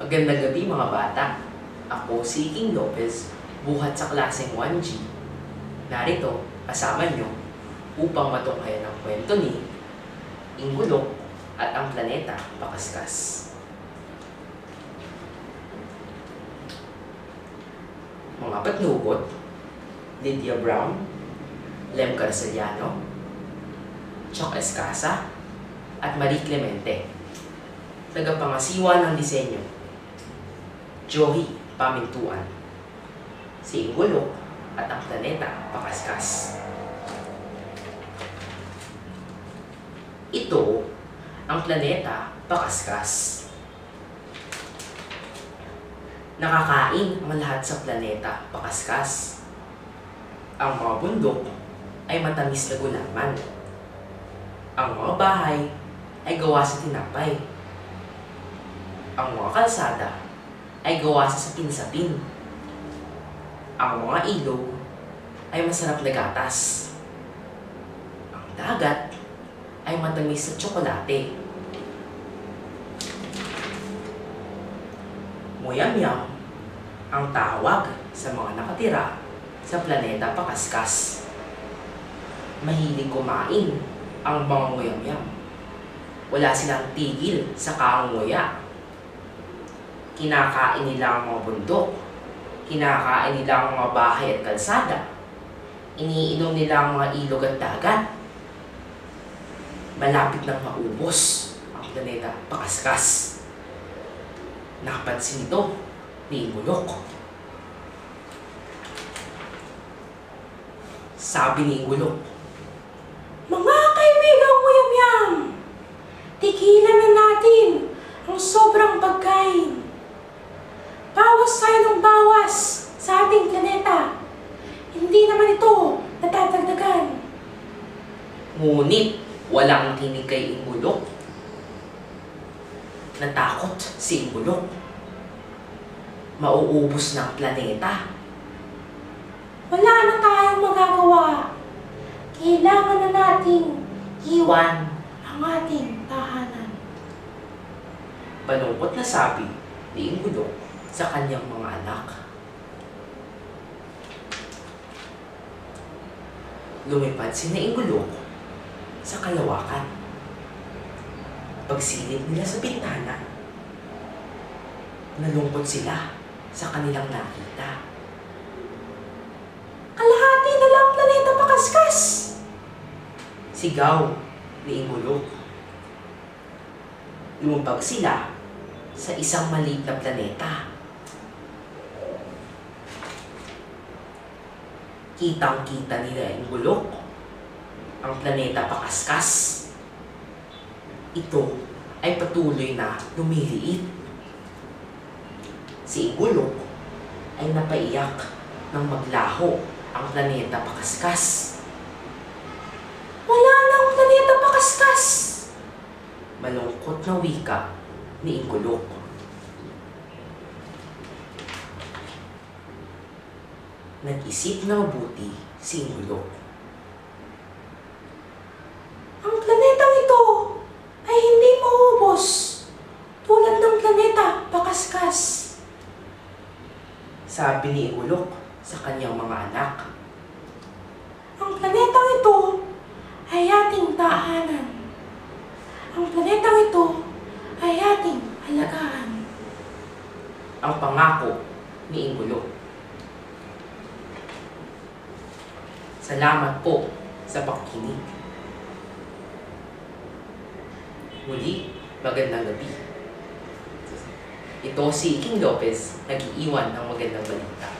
Magandang gabi mga bata. Ako si King Lopez, buhat sa klaseng 1G. Narito, kasama nyo upang matunghayan ang kwento ni Inggulok at ang planeta Pakaskas. Mga patnugot, Lydia Brown, Lem Carceliano, Choc Escasa, at Marie Clemente. Tagapangasiwa ng disenyo, Joey Pamintuan, si Inggulok at ang planeta Pakaskas. Ito ang planeta Pakaskas. Nakakain ang lahat sa planeta Pakaskas. Ang mga bundok ay matamis na gulaman. Ang mga bahay ay gawa sa tinapay. Ang mga kalsada ay gawa sa sapin-sapin. Ang mga ilog ay masarap na gatas. Ang dagat ay matamis na tsokolate. Muyam-yam ang tawag sa mga nakatira sa planeta Pakaskas. Mahilig kumain ang mga muyam-yam. Wala silang tigil sa kangunguya. Kinakain nila ang mga bundok. Kinakain nila ang mga bahay at kalsada. Iniinom nila ang mga ilog at dagat. Malapit nang maubos ang planeta Pakaskas. Nakapansin ito ni Inggulok. Sabi ni Inggulok, "Mga kaibigang muyam-yam, tigilan na natin ang sobrang pagkain. Bawas tayo ng bawas sa ating planeta. Hindi naman ito natatagdagan." Ngunit walang tinig kay Inggulok. Natakot si Inggulok. Mauubos ng planeta. Wala na tayong magagawa. Kailangan na nating iwan ang ating tahanan. Malungkot na sabi ni Inggulok sa kanyang mga anak. Lumipad si Inggulok sa kalawakan. Pagsilip nila sa bintana, nalungkot sila sa kanilang nakita. Kalahati na lang planeta Pakaskas! Sigaw ni Inggulok. Lumipag sila sa isang maliit na planeta. Kitang-kita nila Inggulok ang planeta Pakaskas. Ito ay patuloy na lumiliit. Si Inggulok ay napaiyak nang maglaho ang planeta Pakaskas. Wala na ang planeta Pakaskas! Malungkot na wika ni Inggulok. Nag-isip na mabuti si Inggulok. Ang planetang ito ay hindi maubos tulad ng planeta Pakaskas. Sabi ni Inggulok sa kanyang mga anak. Ang planetang ito ay ating tahanan. Ang planetang ito ay ating alagaan. Ang pangako ni Inggulok. Salamat po sa pakikinig. Muli, magandang gabi. Ito si King Lopez, nag-iiwan ng magandang balita.